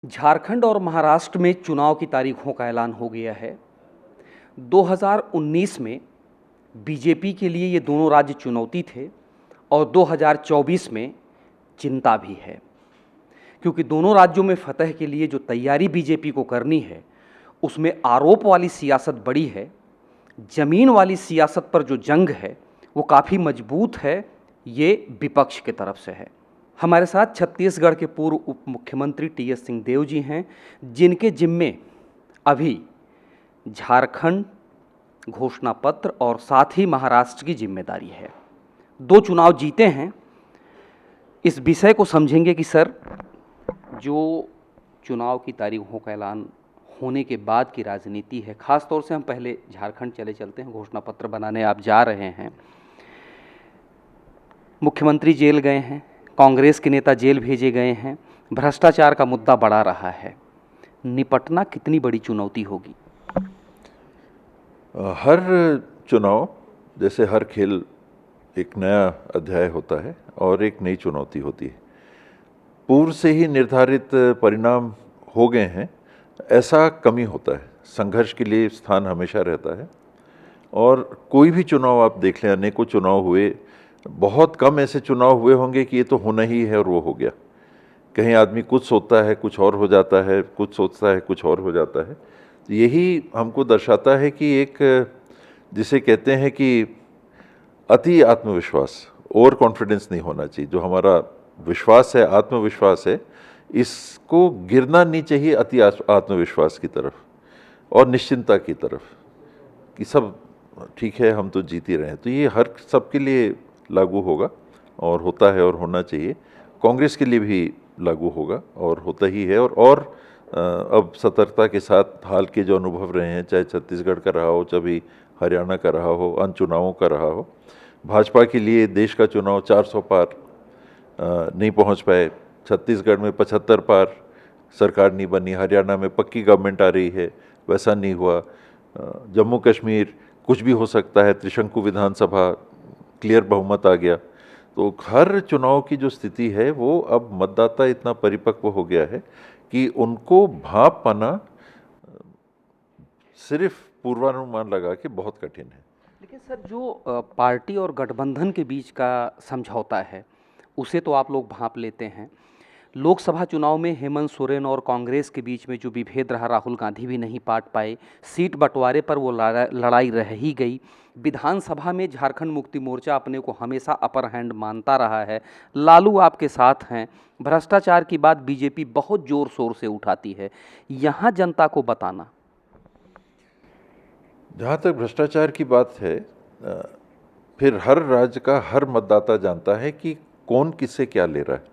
झारखंड और महाराष्ट्र में चुनाव की तारीखों का ऐलान हो गया है। 2019 में बीजेपी के लिए ये दोनों राज्य चुनौती थे और 2024 में चिंता भी है, क्योंकि दोनों राज्यों में फतह के लिए जो तैयारी बीजेपी को करनी है उसमें आरोप वाली सियासत बड़ी है, ज़मीन वाली सियासत पर जो जंग है वो काफ़ी मजबूत है, ये विपक्ष की तरफ से है। हमारे साथ छत्तीसगढ़ के पूर्व उप मुख्यमंत्री टी.एस. सिंहदेव जी हैं, जिनके जिम्मे अभी झारखंड घोषणा पत्र और साथ ही महाराष्ट्र की जिम्मेदारी है। 2 चुनाव जीते हैं। इस विषय को समझेंगे कि सर, जो चुनाव की तारीखों का ऐलान होने के बाद की राजनीति है, ख़ास तौर से हम पहले झारखंड चलते हैं। घोषणा पत्र बनाने आप जा रहे हैं, मुख्यमंत्री जेल गए हैं, कांग्रेस के नेता जेल भेजे गए हैं, भ्रष्टाचार का मुद्दा बढ़ा रहा है। निपटना कितनी बड़ी चुनौती होगी? हर चुनाव जैसे हर खेल एक नया अध्याय होता है और एक नई चुनौती होती है। पूर्व से ही निर्धारित परिणाम हो गए हैं, ऐसा कमी होता है। संघर्ष के लिए स्थान हमेशा रहता है और कोई भी चुनाव आप देख लें, अनेकों चुनाव हुए, बहुत कम ऐसे चुनाव हुए होंगे कि ये तो होना ही है और वो हो गया। कहीं आदमी कुछ सोचता है कुछ और हो जाता है, कुछ सोचता है कुछ और हो जाता है। तो यही हमको दर्शाता है कि एक जिसे कहते हैं कि अति आत्मविश्वास, ओवर कॉन्फिडेंस नहीं होना चाहिए। जो हमारा विश्वास है, आत्मविश्वास है, इसको गिरना नहीं चाहिए अति आत्मविश्वास की तरफ और निश्चिंता की तरफ कि सब ठीक है, हम तो जीत ही रहे हैं। तो ये हर सबके लिए लागू होगा और होता है और होना चाहिए। कांग्रेस के लिए भी लागू होगा और होता ही है। और अब सतर्कता के साथ हाल के जो अनुभव रहे हैं, चाहे छत्तीसगढ़ का रहा हो, चाहे हरियाणा का रहा हो, अन्य चुनावों का रहा हो, भाजपा के लिए देश का चुनाव 400 पार नहीं पहुंच पाए। छत्तीसगढ़ में 75 पार सरकार नहीं बनी, हरियाणा में पक्की गवर्नमेंट आ रही है, वैसा नहीं हुआ। जम्मू कश्मीर कुछ भी हो सकता है, त्रिशंकु विधानसभा क्लियर बहुमत आ गया। तो हर चुनाव की जो स्थिति है वो अब मतदाता इतना परिपक्व हो गया है कि उनको भाप पाना सिर्फ पूर्वानुमान लगा के बहुत कठिन है। लेकिन सर, जो पार्टी और गठबंधन के बीच का समझौता है उसे तो आप लोग भांप लेते हैं। लोकसभा चुनाव में हेमंत सोरेन और कांग्रेस के बीच में जो विभेद रहा, राहुल गांधी भी नहीं पाट पाए, सीट बंटवारे पर वो लड़ाई रह ही गई। विधानसभा में झारखंड मुक्ति मोर्चा अपने को हमेशा अपर हैंड मानता रहा है, लालू आपके साथ हैं। भ्रष्टाचार की बात बीजेपी बहुत जोर शोर से उठाती है, यहाँ जनता को बताना। जहाँ तक भ्रष्टाचार की बात है, फिर हर राज्य का हर मतदाता जानता है कि कौन किससे क्या ले रहा है।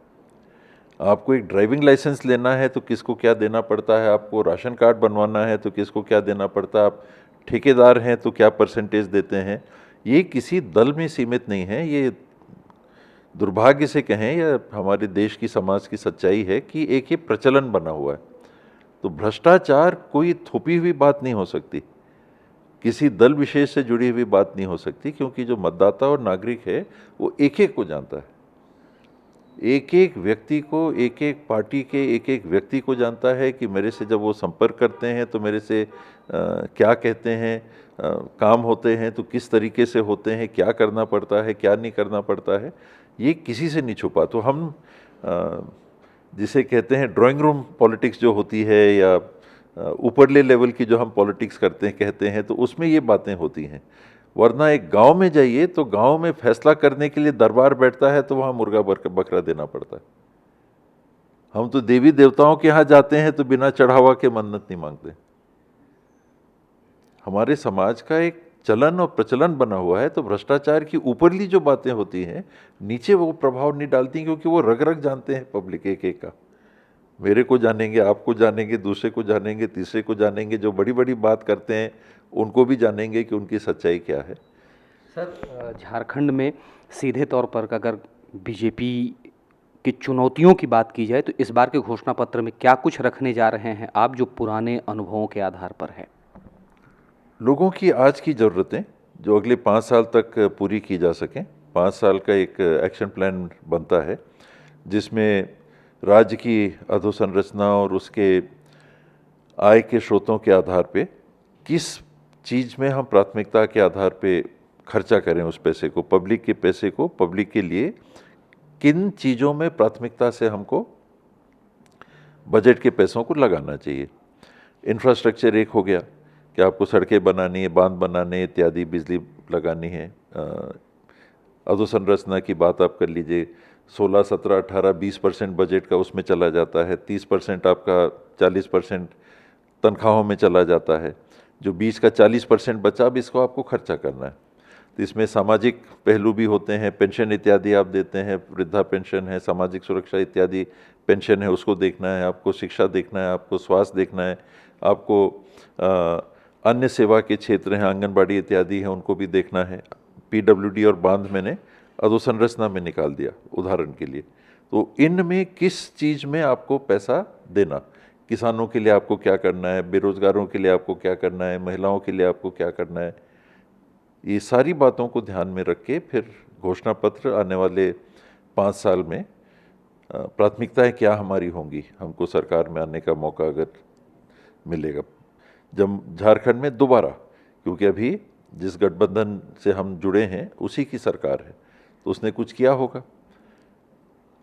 आपको एक ड्राइविंग लाइसेंस लेना है तो किसको क्या देना पड़ता है, आपको राशन कार्ड बनवाना है तो किसको क्या देना पड़ता है, आप ठेकेदार हैं तो क्या परसेंटेज देते हैं। ये किसी दल में सीमित नहीं है। ये दुर्भाग्य से कहें या हमारे देश की समाज की सच्चाई है कि एक ये प्रचलन बना हुआ है। तो भ्रष्टाचार कोई थोपी हुई बात नहीं हो सकती, किसी दल विशेष से जुड़ी हुई बात नहीं हो सकती, क्योंकि जो मतदाता और नागरिक है वो एक एक को जानता है। एक एक व्यक्ति को, एक एक पार्टी के एक एक व्यक्ति को जानता है कि मेरे से जब वो संपर्क करते हैं तो मेरे से क्या कहते हैं, काम होते हैं तो किस तरीके से होते हैं, क्या करना पड़ता है, क्या नहीं करना पड़ता है, ये किसी से नहीं छुपा। तो हम जिसे कहते हैं ड्राइंग रूम पॉलिटिक्स जो होती है या ऊपरले लेवल की जो हम पॉलिटिक्स करते हैं कहते हैं, तो उसमें ये बातें होती हैं। वरना एक गांव में जाइए तो गांव में फैसला करने के लिए दरबार बैठता है तो वहां मुर्गा बकरा देना पड़ता है। हम तो देवी देवताओं के यहाँ जाते हैं तो बिना चढ़ावा के मन्नत नहीं मांगते। हमारे समाज का एक चलन और प्रचलन बना हुआ है। तो भ्रष्टाचार की ऊपरली जो बातें होती हैं नीचे वो प्रभाव नहीं डालती, क्योंकि वो रग रग जानते हैं पब्लिक एक एक का। मेरे को जानेंगे, आपको जानेंगे, दूसरे को जानेंगे, तीसरे को जानेंगे, जो बड़ी बड़ी बात करते हैं उनको भी जानेंगे कि उनकी सच्चाई क्या है। सर, झारखंड में सीधे तौर पर अगर बीजेपी की चुनौतियों की बात की जाए तो इस बार के घोषणा पत्र में क्या कुछ रखने जा रहे हैं आप, जो पुराने अनुभवों के आधार पर है? लोगों की आज की ज़रूरतें जो अगले 5 साल तक पूरी की जा सकें। 5 साल का एक एक्शन प्लान बनता है जिसमें राज्य की अधोसंरचना और उसके आय के स्रोतों के आधार पे किस चीज़ में हम प्राथमिकता के आधार पे खर्चा करें उस पैसे को, पब्लिक के पैसे को, पब्लिक के लिए किन चीज़ों में प्राथमिकता से हमको बजट के पैसों को लगाना चाहिए। इंफ्रास्ट्रक्चर एक हो गया कि आपको सड़कें बनानी है, बांध बनाने इत्यादि, बिजली लगानी है। अधोसंरचना की बात आप कर लीजिए, 16, 17, 18, 20% बजट का उसमें चला जाता है, 30% आपका, 40% तनख्वाहों में चला जाता है, जो 20 का 40% बचा, अब इसको आपको खर्चा करना है। तो इसमें सामाजिक पहलू भी होते हैं, पेंशन इत्यादि आप देते हैं, वृद्धा पेंशन है, सामाजिक सुरक्षा इत्यादि पेंशन है, उसको देखना है, आपको शिक्षा देखना है, आपको स्वास्थ्य देखना है, आपको अन्य सेवा के क्षेत्र हैं, आंगनबाड़ी इत्यादि हैं, उनको भी देखना है। पीडब्ल्यूडी और बांध मैंने अधोसंरचना में निकाल दिया उदाहरण के लिए। तो इनमें किस चीज़ में आपको पैसा देना, किसानों के लिए आपको क्या करना है, बेरोजगारों के लिए आपको क्या करना है, महिलाओं के लिए आपको क्या करना है, ये सारी बातों को ध्यान में रख के फिर घोषणा पत्र आने वाले 5 साल में प्राथमिकताएं क्या हमारी होंगी, हमको सरकार में आने का मौका अगर मिलेगा। जब झारखंड में दोबारा, क्योंकि अभी जिस गठबंधन से हम जुड़े हैं उसी की सरकार है, तो उसने कुछ किया होगा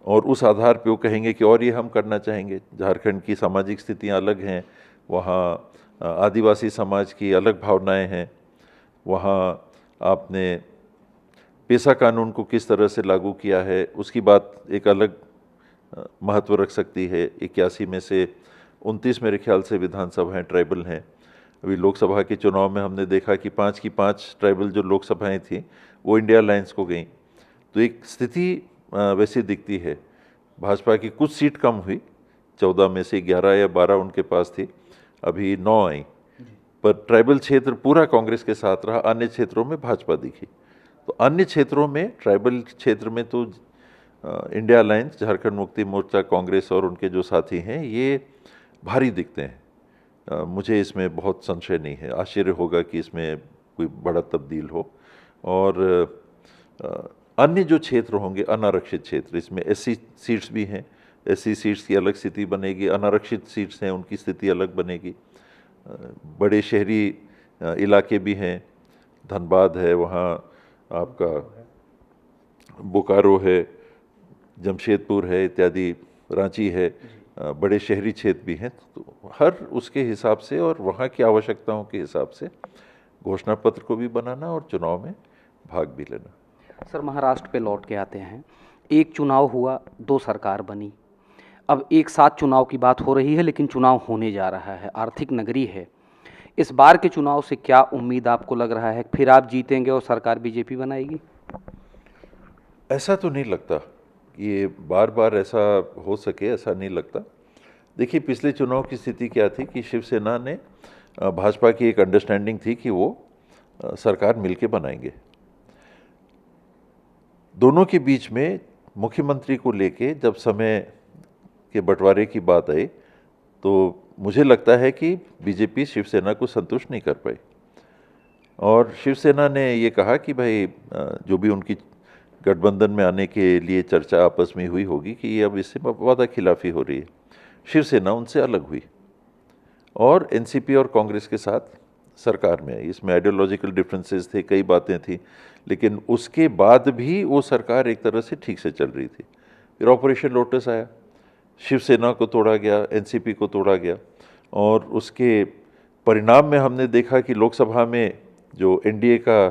और उस आधार पे वो कहेंगे कि और ये हम करना चाहेंगे। झारखंड की सामाजिक स्थितियां अलग हैं, वहाँ आदिवासी समाज की अलग भावनाएं हैं, वहाँ आपने पेशा कानून को किस तरह से लागू किया है उसकी बात एक अलग महत्व रख सकती है। 81 में से 29 मेरे ख्याल से विधानसभाएं ट्राइबल हैं। अभी लोकसभा के चुनाव में हमने देखा कि 5 की 5 ट्राइबल जो लोकसभाएं थीं वो इंडिया अलायंस को गईं। तो एक स्थिति वैसी दिखती है। भाजपा की कुछ सीट कम हुई, 14 में से 11 या 12 उनके पास थी, अभी 9 आई, पर ट्राइबल क्षेत्र पूरा कांग्रेस के साथ रहा, अन्य क्षेत्रों में भाजपा दिखी। तो अन्य क्षेत्रों में, ट्राइबल क्षेत्र में तो इंडिया अलायंस, झारखंड मुक्ति मोर्चा, कांग्रेस और उनके जो साथी हैं ये भारी दिखते हैं। मुझे इसमें बहुत संशय नहीं है, आश्चर्य होगा कि इसमें कोई बड़ा तब्दील हो। और अन्य जो क्षेत्र होंगे अनारक्षित क्षेत्र, इसमें एससी सीट्स भी हैं, एससी सीट्स की अलग स्थिति बनेगी, अनारक्षित सीट्स हैं उनकी स्थिति अलग बनेगी। बड़े शहरी इलाके भी हैं, धनबाद है, वहाँ आपका बोकारो है, जमशेदपुर है इत्यादि, रांची है, बड़े शहरी क्षेत्र भी हैं। तो हर उसके हिसाब से और वहाँ की आवश्यकताओं के हिसाब से घोषणा पत्र को भी बनाना और चुनाव में भाग भी लेना। सर, महाराष्ट्र पे लौट के आते हैं। एक चुनाव हुआ, 2 सरकार बनी, अब एक साथ चुनाव की बात हो रही है, लेकिन चुनाव होने जा रहा है, आर्थिक नगरी है। इस बार के चुनाव से क्या उम्मीद आपको लग रहा है, फिर आप जीतेंगे और सरकार बीजेपी बनाएगी? ऐसा तो नहीं लगता, ये बार बार ऐसा हो सके, ऐसा नहीं लगता। देखिए, पिछले चुनाव की स्थिति क्या थी कि शिवसेना ने, भाजपा की एक अंडरस्टैंडिंग थी कि वो सरकार मिलके बनाएंगे। दोनों के बीच में मुख्यमंत्री को लेके जब समय के बंटवारे की बात आई तो मुझे लगता है कि बीजेपी शिवसेना को संतुष्ट नहीं कर पाई और शिवसेना ने ये कहा कि भाई जो भी उनकी गठबंधन में आने के लिए चर्चा आपस में हुई होगी कि ये अब इससे वादा खिलाफी हो रही है। शिवसेना उनसे अलग हुई और एनसीपी और कांग्रेस के साथ सरकार में आई। इसमें आइडियोलॉजिकल डिफरेंसेस थे, कई बातें थी, लेकिन उसके बाद भी वो सरकार एक तरह से ठीक से चल रही थी। फिर ऑपरेशन लोटस आया, शिवसेना को तोड़ा गया, एनसीपी को तोड़ा गया और उसके परिणाम में हमने देखा कि लोकसभा में जो एनडीए का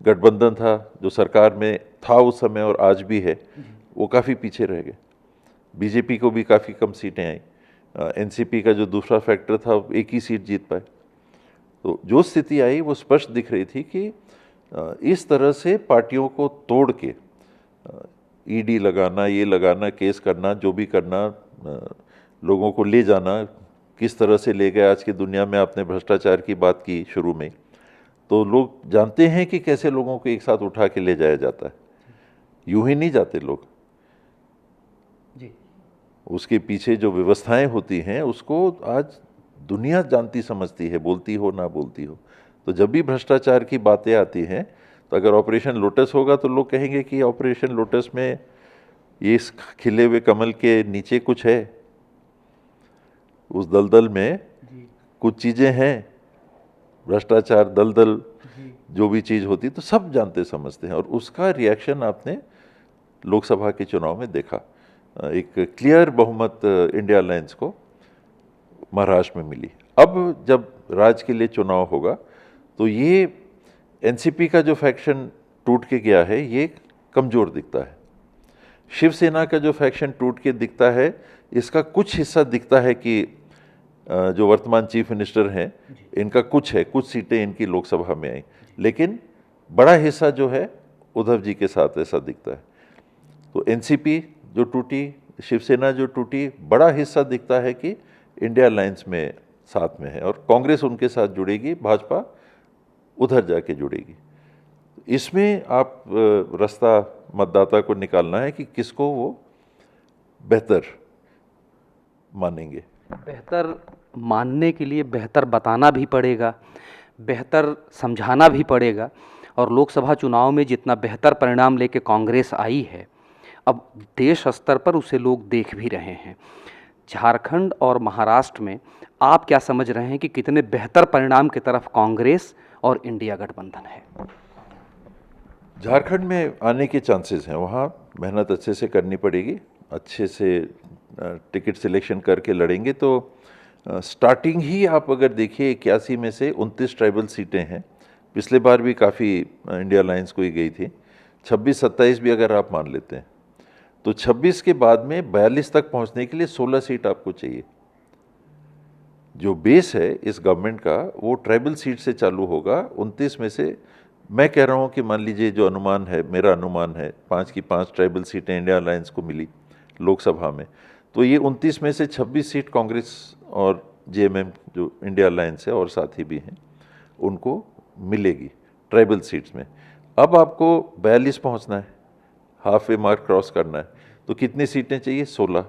गठबंधन था, जो सरकार में था उस समय और आज भी है, वो काफ़ी पीछे रह गए। बीजेपी को भी काफ़ी कम सीटें आई, एनसीपी का जो दूसरा फैक्टर था एक ही सीट जीत पाए। तो जो स्थिति आई वो स्पष्ट दिख रही थी कि इस तरह से पार्टियों को तोड़ के ईडी लगाना, ये लगाना, केस करना, जो भी करना, लोगों को ले जाना, किस तरह से ले गए। आज की दुनिया में आपने भ्रष्टाचार की बात की शुरू में, तो लोग जानते हैं कि कैसे लोगों को एक साथ उठा के ले जाया जाता है, यूं ही नहीं जाते लोग जी। उसके पीछे जो व्यवस्थाएं होती हैं उसको आज दुनिया जानती समझती है, बोलती हो ना बोलती हो। तो जब भी भ्रष्टाचार की बातें आती हैं तो अगर ऑपरेशन लोटस होगा तो लोग कहेंगे कि ऑपरेशन लोटस में ये इस खिले हुए कमल के नीचे कुछ है, उस दलदल में कुछ चीज़ें हैं, भ्रष्टाचार, दलदल, जो भी चीज़ होती तो सब जानते समझते हैं। और उसका रिएक्शन आपने लोकसभा के चुनाव में देखा। एक क्लियर बहुमत इंडिया अलायंस को महाराष्ट्र में मिली। अब जब राज्य के लिए चुनाव होगा तो ये एनसीपी का जो फैक्शन टूट के गया है ये कमज़ोर दिखता है। शिवसेना का जो फैक्शन टूट के दिखता है, इसका कुछ हिस्सा दिखता है कि जो वर्तमान चीफ मिनिस्टर हैं इनका कुछ है, कुछ सीटें इनकी लोकसभा में आई, लेकिन बड़ा हिस्सा जो है उद्धव जी के साथ ऐसा दिखता है। तो एनसीपी जो टूटी, शिवसेना जो टूटी, बड़ा हिस्सा दिखता है कि इंडिया अलायंस में साथ में है और कांग्रेस उनके साथ जुड़ेगी, भाजपा उधर जाके जुड़ेगी। इसमें आप रास्ता मतदाता को निकालना है कि किसको वो बेहतर मानेंगे। बेहतर मानने के लिए बेहतर बताना भी पड़ेगा, बेहतर समझाना भी पड़ेगा। और लोकसभा चुनाव में जितना बेहतर परिणाम लेके कांग्रेस आई है, अब देश स्तर पर उसे लोग देख भी रहे हैं। झारखंड और महाराष्ट्र में आप क्या समझ रहे हैं कि कितने बेहतर परिणाम की तरफ कांग्रेस और इंडिया गठबंधन है? झारखंड में आने के चांसेस हैं, वहाँ मेहनत अच्छे से करनी पड़ेगी, अच्छे से टिकट सिलेक्शन करके लड़ेंगे। तो स्टार्टिंग ही आप अगर देखिए 81 में से 29 ट्राइबल सीटें हैं, पिछले बार भी काफ़ी इंडिया अलायंस को ही गई थी। 26-27 भी अगर आप मान लेते हैं तो 26 के बाद में 42 तक पहुंचने के लिए 16 सीट आपको चाहिए। जो बेस है इस गवर्नमेंट का वो ट्राइबल सीट से चालू होगा। 29 में से मैं कह रहा हूँ कि मान लीजिए, जो अनुमान है, मेरा अनुमान है 5 की 5 ट्राइबल सीटें इंडिया अलायंस को मिली लोकसभा में, तो ये 29 में से 26 सीट कांग्रेस और जेएमएम जो इंडिया अलायंस है और साथी भी हैं उनको मिलेगी ट्राइबल सीट्स में। अब आपको 42 पहुंचना है, हाफ वे मार्क क्रॉस करना है, तो कितनी सीटें चाहिए? 16।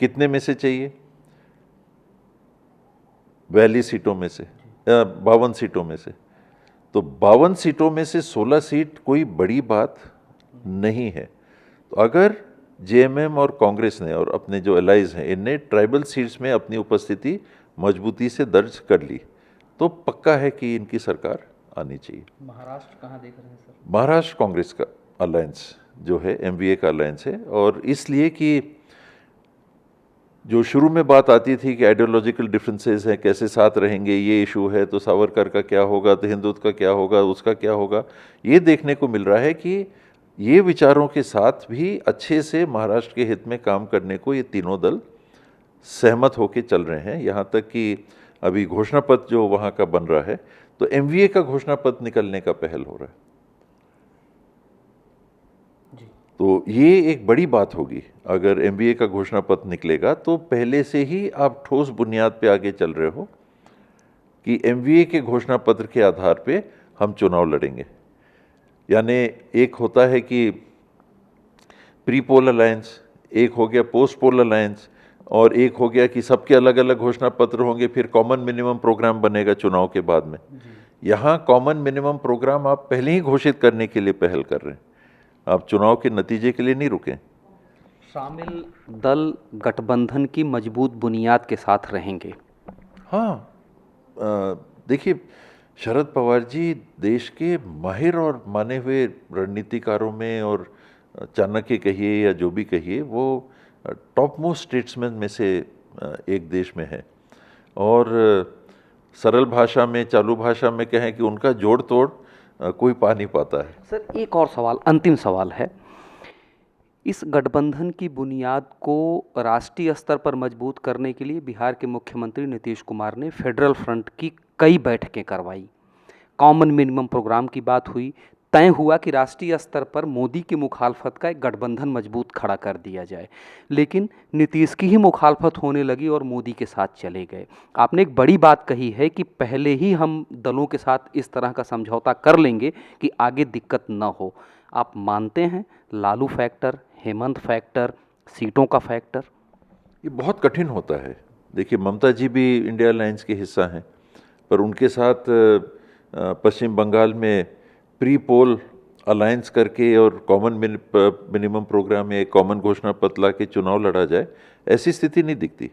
कितने में से चाहिए? 42 सीटों में से, 52 सीटों में से। तो 52 सीटों में से 16 सीट कोई बड़ी बात नहीं है। तो अगर जेएमएम और कांग्रेस ने और अपने जो एलाइज हैं इनने ट्राइबल सीट्स में अपनी उपस्थिति मजबूती से दर्ज कर ली तो पक्का है कि इनकी सरकार आनी चाहिए। महाराष्ट्र कहाँ देख रहे हैं सर? महाराष्ट्र कांग्रेस का अलायंस जो है एमवीए का अलायंस है, और इसलिए कि जो शुरू में बात आती थी कि आइडियोलॉजिकल डिफरेंसेस हैं, कैसे साथ रहेंगे, ये इशू है, तो सावरकर का क्या होगा, तो हिंदुत्व का क्या होगा, उसका क्या होगा, ये देखने को मिल रहा है कि ये विचारों के साथ भी अच्छे से महाराष्ट्र के हित में काम करने को ये तीनों दल सहमत होकर चल रहे हैं। यहाँ तक कि अभी घोषणा पत्र जो वहाँ का बन रहा है, तो एमवीए का घोषणा पत्र निकलने का पहल हो रहा है। तो ये एक बड़ी बात होगी अगर एमबीए का घोषणा पत्र निकलेगा, तो पहले से ही आप ठोस बुनियाद पे आगे चल रहे हो कि एमबीए के घोषणा पत्र के आधार पे हम चुनाव लड़ेंगे। यानी एक होता है कि प्री पोल अलायंस, एक हो गया पोस्ट पोल अलायंस, और एक हो गया कि सबके अलग अलग घोषणा पत्र होंगे, फिर कॉमन मिनिमम प्रोग्राम बनेगा चुनाव के बाद में। यहाँ कॉमन मिनिमम प्रोग्राम आप पहले ही घोषित करने के लिए पहल कर रहे हैं, आप चुनाव के नतीजे के लिए नहीं रुके। शामिल दल गठबंधन की मजबूत बुनियाद के साथ रहेंगे। हाँ, देखिए, शरद पवार जी देश के माहिर और माने हुए रणनीतिकारों में, और चाणक्य कहिए या जो भी कहिए, वो टॉप मोस्ट स्टेट्समैन में से एक देश में है। और सरल भाषा में, चालू भाषा में कहें कि उनका जोड़ तोड़ कोई पा नहीं पाता है। सर एक और सवाल, अंतिम सवाल है, इस गठबंधन की बुनियाद को राष्ट्रीय स्तर पर मजबूत करने के लिए बिहार के मुख्यमंत्री नीतीश कुमार ने फेडरल फ्रंट की कई बैठकें करवाई, कॉमन मिनिमम प्रोग्राम की बात हुई, तय हुआ कि राष्ट्रीय स्तर पर मोदी की मुखालफत का एक गठबंधन मजबूत खड़ा कर दिया जाए, लेकिन नीतीश की ही मुखालफत होने लगी और मोदी के साथ चले गए। आपने एक बड़ी बात कही है कि पहले ही हम दलों के साथ इस तरह का समझौता कर लेंगे कि आगे दिक्कत न हो। आप मानते हैं लालू फैक्टर, हेमंत फैक्टर, सीटों का फैक्टर? ये बहुत कठिन होता है। देखिए, ममता जी भी इंडिया अलायंस के हिस्सा हैं, पर उनके साथ पश्चिम बंगाल में प्री पोल अलायंस करके और कॉमन मिनिमम प्रोग्राम या कॉमन घोषणा पत्र ला के चुनाव लड़ा जाए, ऐसी स्थिति नहीं दिखती।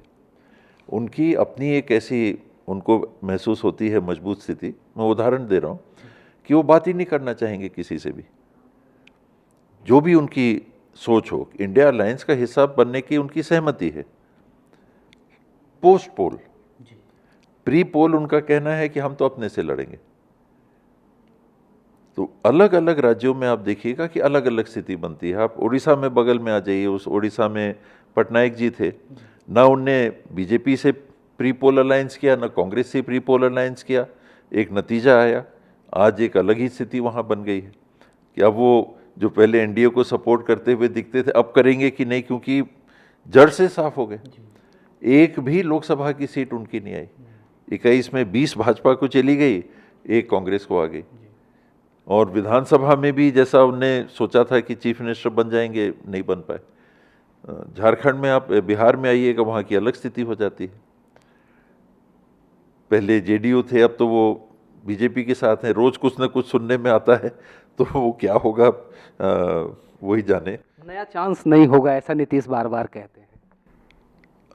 उनकी अपनी एक ऐसी उनको महसूस होती है मजबूत स्थिति। मैं उदाहरण दे रहा हूँ कि वो बात ही नहीं करना चाहेंगे किसी से भी, जो भी उनकी सोच हो। इंडिया अलायंस का हिस्सा बनने की उनकी सहमति है। पोस्ट पोल, प्री पोल उनका कहना है कि हम तो अपने से लड़ेंगे। तो अलग अलग राज्यों में आप देखिएगा कि अलग अलग स्थिति बनती है। आप उड़ीसा में बगल में आ जाइए, उस उड़ीसा में पटनायक जी थे ना, उनने बीजेपी से प्री पोल अलायंस किया ना कांग्रेस से प्री पोल अलायंस किया। एक नतीजा आया, आज एक अलग ही स्थिति वहाँ बन गई है कि अब वो जो पहले एनडीए को सपोर्ट करते हुए दिखते थे, अब करेंगे कि नहीं, क्योंकि जड़ से साफ हो गए। एक भी लोकसभा की सीट उनकी नहीं आई। 21 में 20 भाजपा को चली गई, एक कांग्रेस को आ गई। और विधानसभा में भी जैसा उनने सोचा था कि चीफ मिनिस्टर बन जाएंगे, नहीं बन पाए। झारखंड में आप बिहार में आइएगा, वहाँ की अलग स्थिति हो जाती है। पहले जेडीयू थे, अब तो वो बीजेपी के साथ हैं। रोज कुछ ना कुछ सुनने में आता है, तो वो क्या होगा वही जाने। नया चांस नहीं होगा, ऐसा नीतीश बार बार कहते हैं।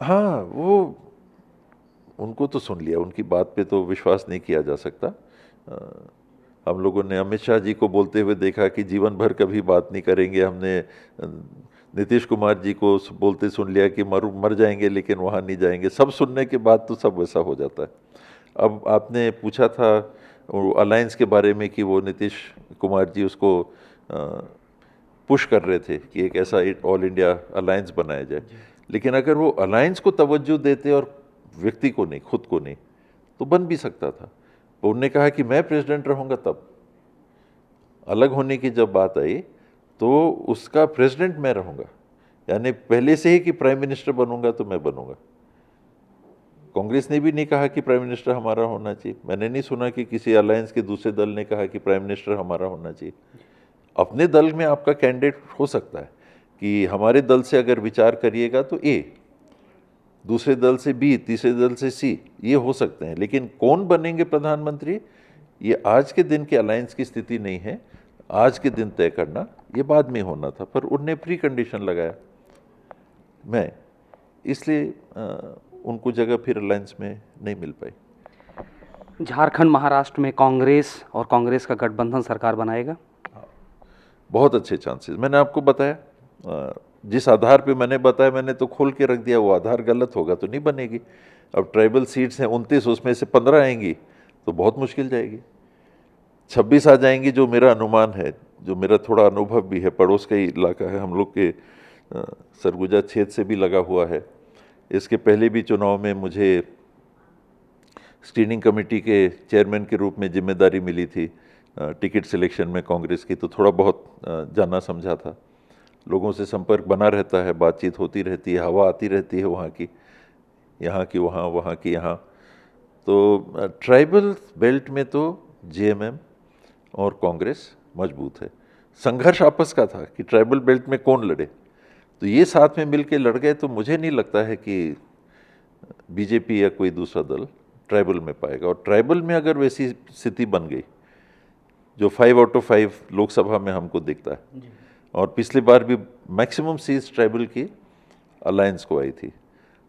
हाँ, वो उनको तो सुन लिया, उनकी बात पे तो विश्वास नहीं किया जा सकता। हम लोगों ने अमित शाह जी को बोलते हुए देखा कि जीवन भर कभी बात नहीं करेंगे। हमने नीतीश कुमार जी को बोलते सुन लिया कि मर जाएंगे लेकिन वहाँ नहीं जाएंगे। सब सुनने के बाद तो सब वैसा हो जाता है। अब आपने पूछा था अलायंस के बारे में कि वो नीतीश कुमार जी उसको पुश कर रहे थे कि एक ऐसा ऑल इंडिया अलायंस बनाया जाए। लेकिन अगर वो अलायंस को तवज्जो देते और व्यक्ति को नहीं, खुद को नहीं, तो बन भी सकता था। उन्होंने कहा कि मैं प्रेसिडेंट रहूँगा। तब अलग होने की जब बात आई तो उसका प्रेसिडेंट मैं रहूँगा, यानी पहले से ही कि प्राइम मिनिस्टर बनूंगा तो मैं बनूंगा। कांग्रेस ने भी नहीं कहा कि प्राइम मिनिस्टर हमारा होना चाहिए। मैंने नहीं सुना कि किसी अलायंस के दूसरे दल ने कहा कि प्राइम मिनिस्टर हमारा होना चाहिए। अपने दल में आपका कैंडिडेट हो सकता है कि हमारे दल से अगर विचार करिएगा तो ए, दूसरे दल से बी, तीसरे दल से सी, ये हो सकते हैं। लेकिन कौन बनेंगे प्रधानमंत्री, ये आज के दिन के अलायंस की स्थिति नहीं है। आज के दिन तय करना ये बाद में होना था, पर उनने प्री कंडीशन लगाया मैं, इसलिए उनको जगह फिर अलायंस में नहीं मिल पाई। झारखंड महाराष्ट्र में कांग्रेस और कांग्रेस का गठबंधन सरकार बनाएगा? बहुत अच्छे चांसेस। मैंने आपको बताया, जिस आधार पे मैंने बताया, मैंने तो खोल के रख दिया। वो आधार गलत होगा तो नहीं बनेगी। अब ट्राइबल सीट्स हैं 29, उसमें से 15 आएंगी तो बहुत मुश्किल जाएगी। 26 आ जाएंगी, जो मेरा अनुमान है, जो मेरा थोड़ा अनुभव भी है, पड़ोस का ही इलाका है, हम लोग के सरगुजा क्षेत्र से भी लगा हुआ है। इसके पहले भी चुनाव में मुझे स्क्रीनिंग कमेटी के चेयरमैन के रूप में जिम्मेदारी मिली थी टिकट सिलेक्शन में कांग्रेस की, तो थोड़ा बहुत जाना समझा था। लोगों से संपर्क बना रहता है, बातचीत होती रहती है, हवा आती रहती है वहाँ की वहाँ, वहाँ की यहाँ। तो ट्राइबल बेल्ट में तो जेएमएम और कांग्रेस मजबूत है। संघर्ष आपस का था कि ट्राइबल बेल्ट में कौन लड़े, तो ये साथ में मिलके लड़ गए। तो मुझे नहीं लगता है कि बीजेपी या कोई दूसरा दल ट्राइबल में पाएगा। और ट्राइबल में अगर वैसी स्थिति बन गई जो 5 आउट ऑफ 5 लोकसभा में हमको दिखता है, और पिछली बार भी मैक्सिमम सीट्स ट्राइबल की अलायंस को आई थी,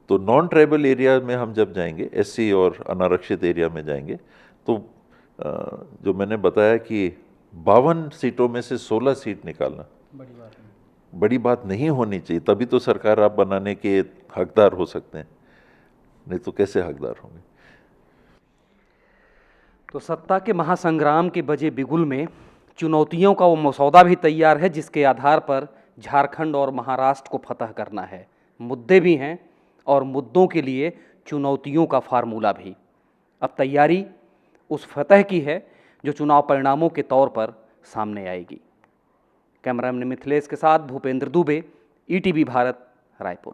तो नॉन ट्राइबल एरिया में हम जब जाएंगे, एससी और अनारक्षित एरिया में जाएंगे, तो जो मैंने बताया कि 52 सीटों में से 16 सीट निकालना बड़ी बात नहीं होनी चाहिए। तभी तो सरकार आप बनाने के हकदार हो सकते हैं, नहीं तो कैसे हकदार होंगे। तो सत्ता के महासंग्राम के बजे बिगुल में चुनौतियों का वो मसौदा भी तैयार है जिसके आधार पर झारखंड और महाराष्ट्र को फतह करना है। मुद्दे भी हैं और मुद्दों के लिए चुनौतियों का फार्मूला भी। अब तैयारी उस फतह की है जो चुनाव परिणामों के तौर पर सामने आएगी। कैमरामैन मिथिलेश के साथ भूपेंद्र दुबे, ईटीवी भारत, रायपुर।